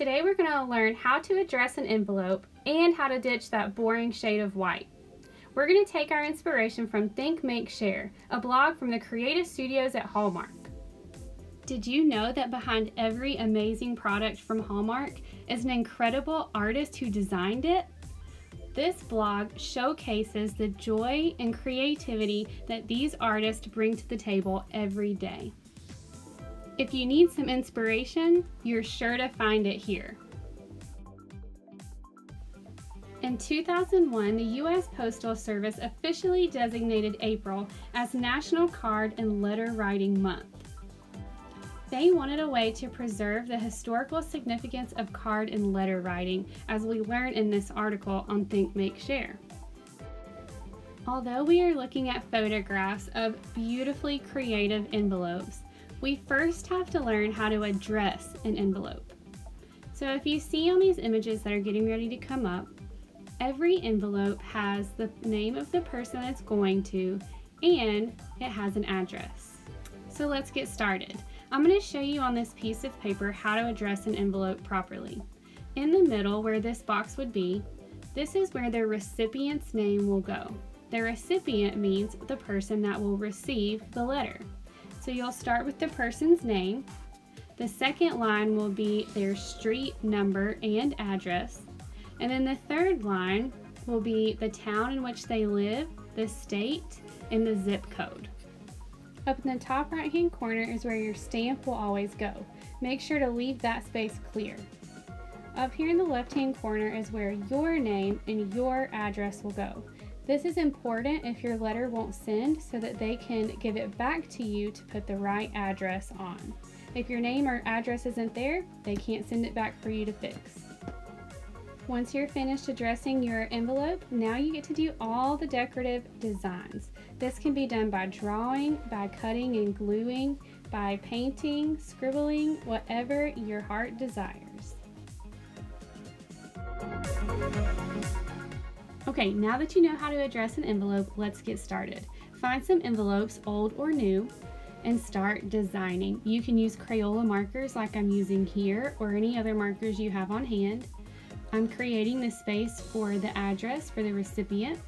Today we're going to learn how to address an envelope and how to ditch that boring shade of white. We're going to take our inspiration from Think, Make, Share, a blog from the creative studios at Hallmark. Did you know that behind every amazing product from Hallmark is an incredible artist who designed it? This blog showcases the joy and creativity that these artists bring to the table every day. If you need some inspiration, you're sure to find it here. In 2001, the U.S. Postal Service officially designated April as National Card and Letter Writing Month. They wanted a way to preserve the historical significance of card and letter writing, as we learn in this article on Think, Make, Share. Although we are looking at photographs of beautifully creative envelopes, we first have to learn how to address an envelope. So if you see on these images that are getting ready to come up, every envelope has the name of the person it's going to, and it has an address. So let's get started. I'm going to show you on this piece of paper how to address an envelope properly. In the middle, where this box would be, this is where the recipient's name will go. The recipient means the person that will receive the letter. So you'll start with the person's name. The second line will be their street number and address. And then the third line will be the town in which they live, the state, and the zip code. Up in the top right-hand corner is where your stamp will always go. Make sure to leave that space clear. Up here in the left-hand corner is where your name and your address will go. This is important if your letter won't send, so that they can give it back to you to put the right address on. If your name or address isn't there, they can't send it back for you to fix. Once you're finished addressing your envelope, now you get to do all the decorative designs. This can be done by drawing, by cutting and gluing, by painting, scribbling, whatever your heart desires. Okay, now that you know how to address an envelope, let's get started. Find some envelopes, old or new, and start designing. You can use Crayola markers like I'm using here, or any other markers you have on hand. I'm creating the space for the address for the recipient,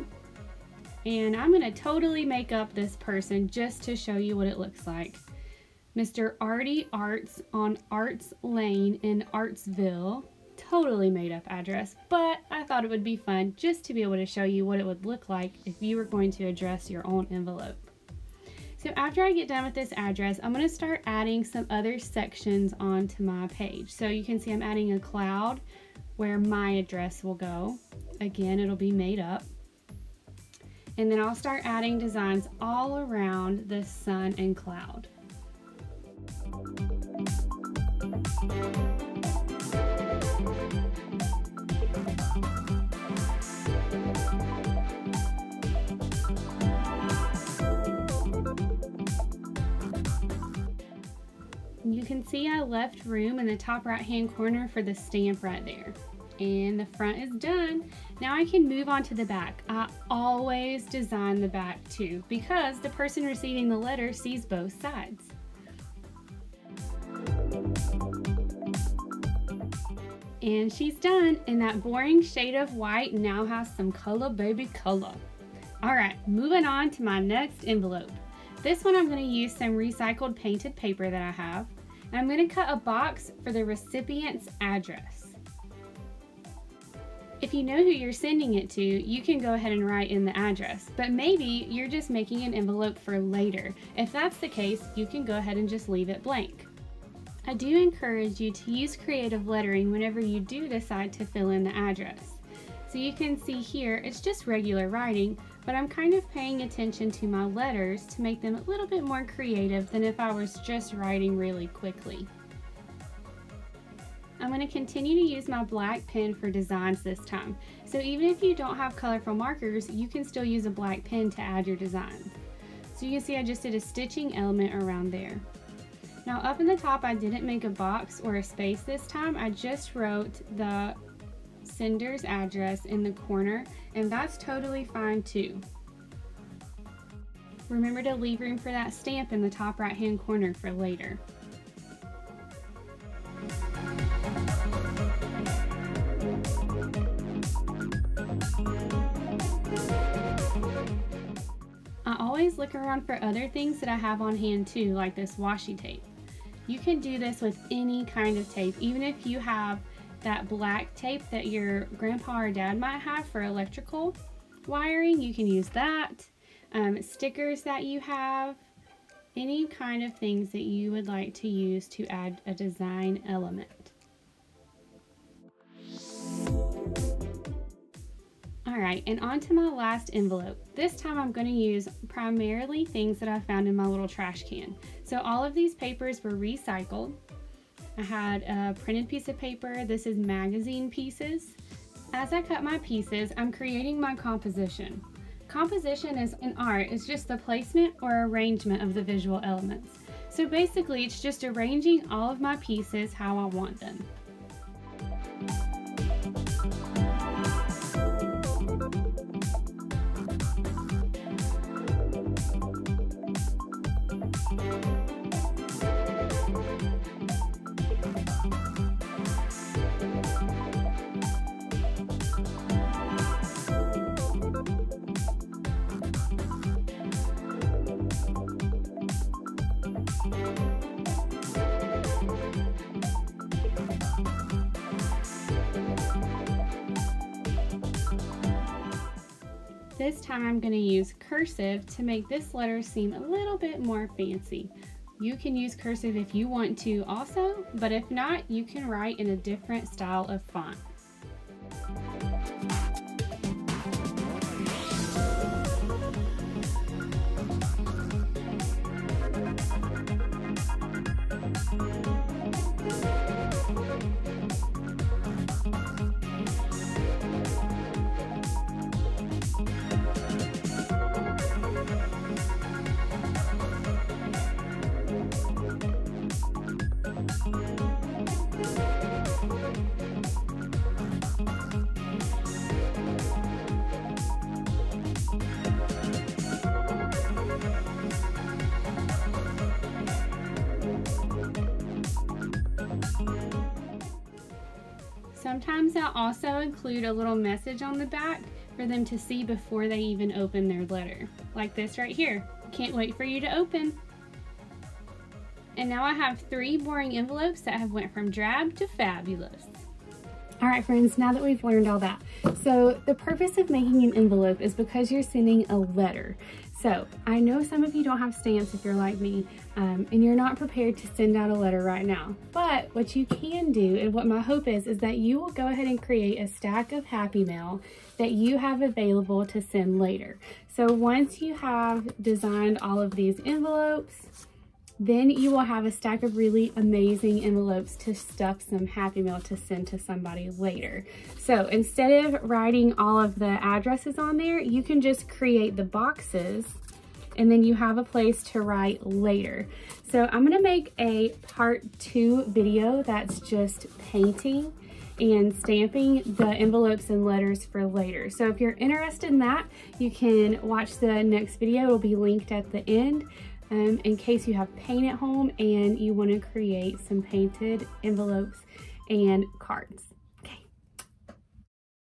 and I'm going to totally make up this person just to show you what it looks like. Mr. Artie Arts on Arts Lane in Artsville. Totally made up address, but I thought it would be fun just to be able to show you what it would look like if you were going to address your own envelope. So after I get done with this address, I'm going to start adding some other sections onto my page. So you can see I'm adding a cloud where my address will go. Again, it'll be made up. And then I'll start adding designs all around the sun and cloud. You can see I left room in the top right hand corner for the stamp right there. And the front is done. Now I can move on to the back. I always design the back too, because the person receiving the letter sees both sides. And she's done, and that boring shade of white now has some color, baby, color. All right, moving on to my next envelope. This one I'm going to use some recycled painted paper that I have, and I'm going to cut a box for the recipient's address. If you know who you're sending it to, you can go ahead and write in the address, but maybe you're just making an envelope for later. If that's the case, you can go ahead and just leave it blank. I do encourage you to use creative lettering whenever you do decide to fill in the address. So you can see here, it's just regular writing, but I'm kind of paying attention to my letters to make them a little bit more creative than if I was just writing really quickly. I'm going to continue to use my black pen for designs this time. So even if you don't have colorful markers, you can still use a black pen to add your design. So you can see I just did a stitching element around there. Now up in the top, I didn't make a box or a space this time. I just wrote the sender's address in the corner, and that's totally fine too. Remember to leave room for that stamp in the top right hand corner for later. always look around for other things that I have on hand too, like this washi tape. You can do this with any kind of tape, even if you have that black tape that your grandpa or dad might have for electrical wiring. You can use that. Stickers that you have, any kind of things that you would like to use to add a design element. Alright, and on to my last envelope. This time I'm going to use primarily things that I found in my little trash can. So all of these papers were recycled. I had a printed piece of paper. This is magazine pieces. As I cut my pieces, I'm creating my composition. Composition is an art. It's just the placement or arrangement of the visual elements. So basically, it's just arranging all of my pieces how I want them. This time I'm going to use cursive to make this letter seem a little bit more fancy. You can use cursive if you want to also, but if not, you can write in a different style of font. Sometimes I also include a little message on the back for them to see before they even open their letter. Like this right here. Can't wait for you to open. And now I have 3 boring envelopes that have went from drab to fabulous. Alright friends, now that we've learned all that. So the purpose of making an envelope is because you're sending a letter. So I know some of you don't have stamps if you're like me, and you're not prepared to send out a letter right now. But what you can do, and what my hope is that you will go ahead and create a stack of Happy Mail that you have available to send later. So once you have designed all of these envelopes, then you will have a stack of really amazing envelopes to stuff some Happy Mail to send to somebody later. So instead of writing all of the addresses on there, you can just create the boxes and then you have a place to write later. So I'm gonna make a part 2 video that's just painting and stamping the envelopes and letters for later. So if you're interested in that, you can watch the next video. It'll be linked at the end. In case you have paint at home and you want to create some painted envelopes and cards.